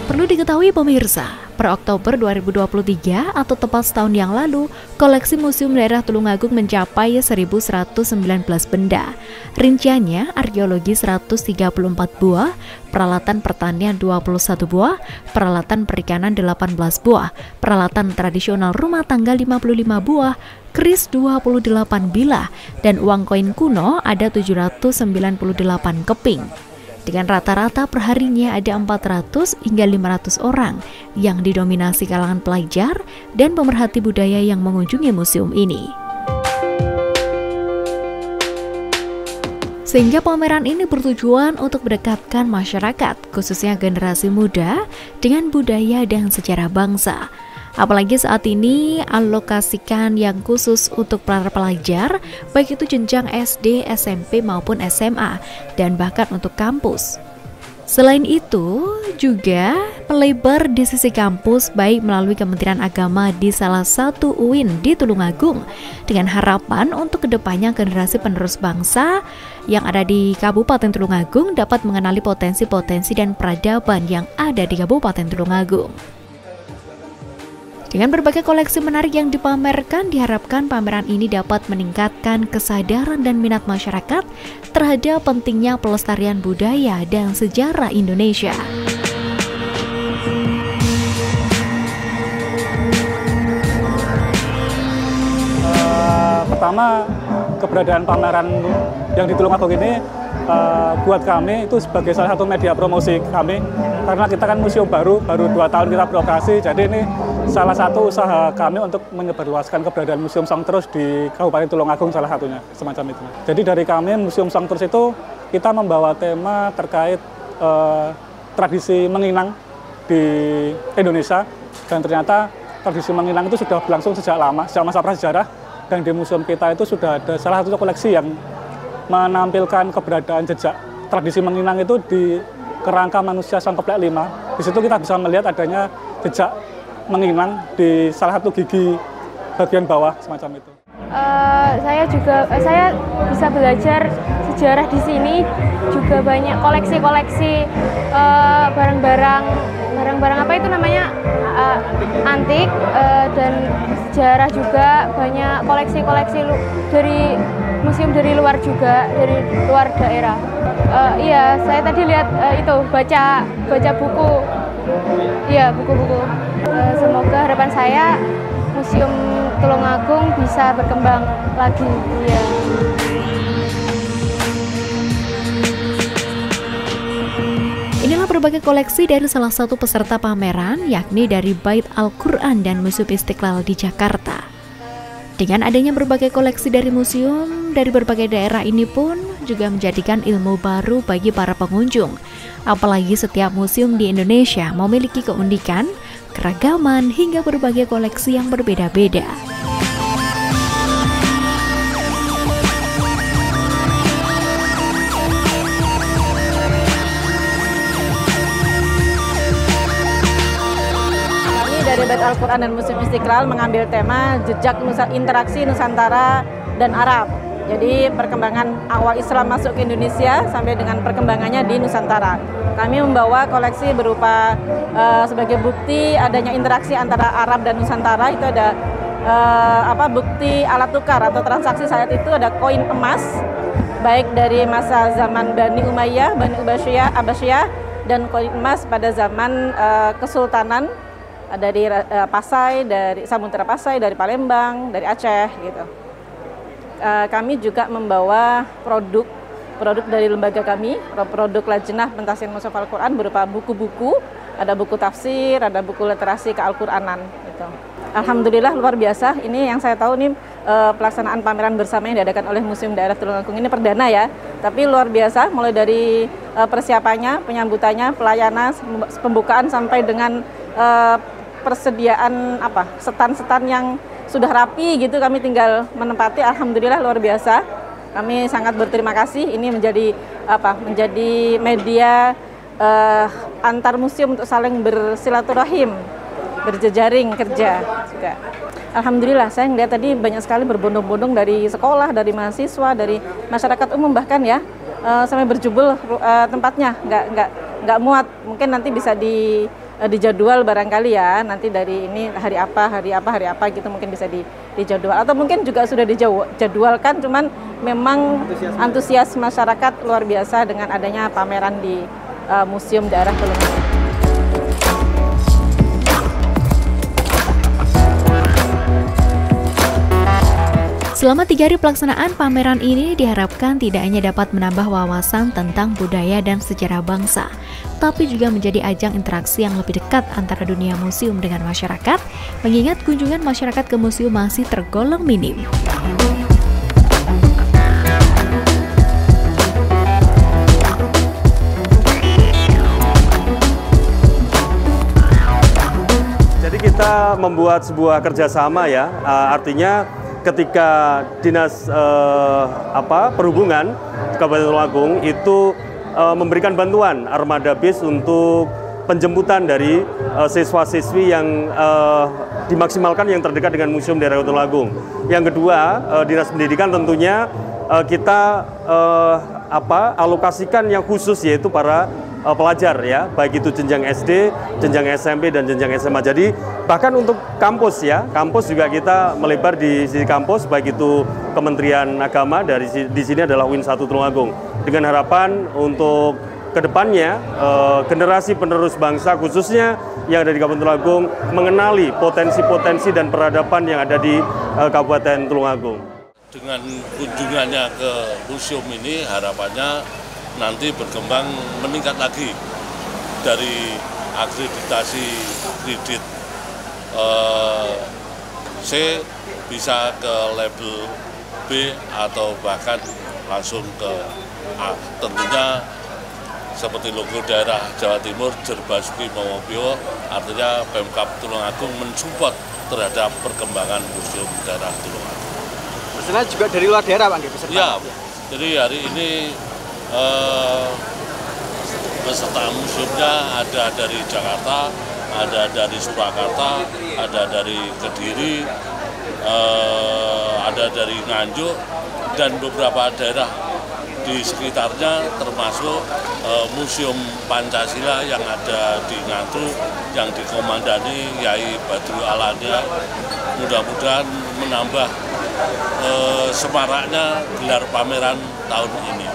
Perlu diketahui pemirsa, per Oktober 2023 atau tepat setahun yang lalu, koleksi Museum Daerah Tulungagung mencapai 1.119 benda. Rinciannya, arkeologi 134 buah, peralatan pertanian 21 buah, peralatan perikanan 18 buah, peralatan tradisional rumah tangga 55 buah, keris 28 bilah, dan uang koin kuno ada 798 keping. Dengan rata-rata perharinya ada 400 hingga 500 orang yang didominasi kalangan pelajar dan pemerhati budaya yang mengunjungi museum ini. Sehingga pameran ini bertujuan untuk mendekatkan masyarakat, khususnya generasi muda, dengan budaya dan sejarah bangsa. Apalagi saat ini alokasikan yang khusus untuk para pelajar, baik itu jenjang SD, SMP maupun SMA, dan bahkan untuk kampus. Selain itu, juga melebar di sisi kampus baik melalui Kementerian Agama di salah satu UIN di Tulungagung, dengan harapan untuk kedepannya generasi penerus bangsa yang ada di Kabupaten Tulungagung dapat mengenali potensi-potensi dan peradaban yang ada di Kabupaten Tulungagung. Dengan berbagai koleksi menarik yang dipamerkan, diharapkan pameran ini dapat meningkatkan kesadaran dan minat masyarakat terhadap pentingnya pelestarian budaya dan sejarah Indonesia. Pertama, keberadaan pameran yang di Tulungagung ini buat kami itu sebagai salah satu media promosi kami, karena kita kan museum baru 2 tahun kita beroperasi, jadi ini salah satu usaha kami untuk menyebarluaskan keberadaan Museum Songtrus di Kabupaten Tulungagung, salah satunya semacam itu. Jadi dari kami Museum Songtrus itu kita membawa tema terkait tradisi menginang di Indonesia, dan ternyata tradisi menginang itu sudah berlangsung sejak lama, sejak masa prasejarah, dan di museum kita itu sudah ada salah satu koleksi yang menampilkan keberadaan jejak tradisi menginang itu di kerangka manusia Sangkeplek 5. Di situ kita bisa melihat adanya jejak menginang di salah satu gigi bagian bawah semacam itu. Saya bisa belajar sejarah di sini, juga banyak koleksi-koleksi barang-barang apa itu namanya antik, dan sejarah juga, banyak koleksi-koleksi dari museum dari luar juga, dari luar daerah. Iya, saya tadi lihat itu baca buku. Iya, buku-buku. Semoga harapan saya Museum Tulungagung bisa berkembang lagi. Iya. Inilah berbagai koleksi dari salah satu peserta pameran, yakni dari Bait Al-Quran dan Museum Istiqlal di Jakarta. Dengan adanya berbagai koleksi dari museum dari berbagai daerah ini pun juga menjadikan ilmu baru bagi para pengunjung. Apalagi setiap museum di Indonesia memiliki keunikan, keragaman, hingga berbagai koleksi yang berbeda-beda. Dari Bait Al-Quran dan Museum Istiqlal mengambil tema jejak interaksi Nusantara dan Arab. Jadi perkembangan awal Islam masuk ke Indonesia sampai dengan perkembangannya di Nusantara. Kami membawa koleksi berupa sebagai bukti adanya interaksi antara Arab dan Nusantara. Itu ada bukti alat tukar atau transaksi saat itu, ada koin emas baik dari masa zaman Bani Umayyah, Bani Abbasiyah, dan koin emas pada zaman Kesultanan dari Pasai, dari Samudra Pasai, dari Palembang, dari Aceh gitu. Kami juga membawa produk dari lembaga kami, produk Lajnah Pentasian Mushaf Al-Quran berupa buku-buku, ada buku tafsir, ada buku literasi ke-Al-Quranan gitu. Alhamdulillah luar biasa. Ini yang saya tahu nih pelaksanaan pameran bersama yang diadakan oleh Museum Daerah Tulungagung ini perdana ya, tapi luar biasa mulai dari persiapannya, penyambutannya, pelayanan, pembukaan sampai dengan persediaan setan-setan yang sudah rapi gitu, kami tinggal menempati. Alhamdulillah luar biasa. Kami sangat berterima kasih. Ini menjadi media antar museum untuk saling bersilaturahim, berjejaring kerja juga. Alhamdulillah, saya melihat tadi banyak sekali berbondong-bondong dari sekolah, dari mahasiswa, dari masyarakat umum bahkan ya, sampai berjubel tempatnya, nggak muat. Mungkin nanti bisa dijadwal barangkali ya, nanti dari ini hari apa gitu mungkin bisa dijadwal, atau mungkin juga sudah dijadwalkan, cuman memang antusias masyarakat luar biasa dengan adanya pameran di Museum Daerah Tulungagung. Selama 3 hari pelaksanaan pameran ini diharapkan tidak hanya dapat menambah wawasan tentang budaya dan sejarah bangsa, tapi juga menjadi ajang interaksi yang lebih dekat antara dunia museum dengan masyarakat, mengingat kunjungan masyarakat ke museum masih tergolong minim. Jadi kita membuat sebuah kerjasama ya, artinya ketika Dinas Perhubungan Kabupaten Tulungagung itu memberikan bantuan armada bis untuk penjemputan dari siswa-siswi yang dimaksimalkan yang terdekat dengan Museum Daerah Tulungagung. Yang kedua, Dinas Pendidikan tentunya kita alokasikan yang khusus, yaitu para pelajar ya, baik itu jenjang SD, jenjang SMP dan jenjang SMA. Jadi bahkan untuk kampus ya, kampus juga kita melebar di sisi kampus, baik itu Kementerian Agama, di sini adalah UIN 1 Tulungagung. Dengan harapan untuk kedepannya generasi penerus bangsa khususnya yang ada di Kabupaten Tulungagung mengenali potensi-potensi dan peradaban yang ada di Kabupaten Tulungagung. Dengan kunjungannya ke museum ini harapannya nanti berkembang meningkat lagi dari akreditasi kredit C bisa ke label B atau bahkan langsung ke A. Tentunya seperti logo daerah Jawa Timur Jerbasuki Mawopio, artinya Pemkab Tulungagung mensupport terhadap perkembangan museum daerah Tulungagung. Maksudnya juga dari luar daerah Pak? Ya, jadi hari ini peserta museumnya ada dari Jakarta, ada dari Surakarta, ada dari Kediri, ada dari Nganjuk, dan beberapa daerah di sekitarnya, termasuk Museum Pancasila yang ada di Ngantru yang dikomandani Yai Badrul Alania. Mudah-mudahan menambah semaraknya gelar pameran tahun ini.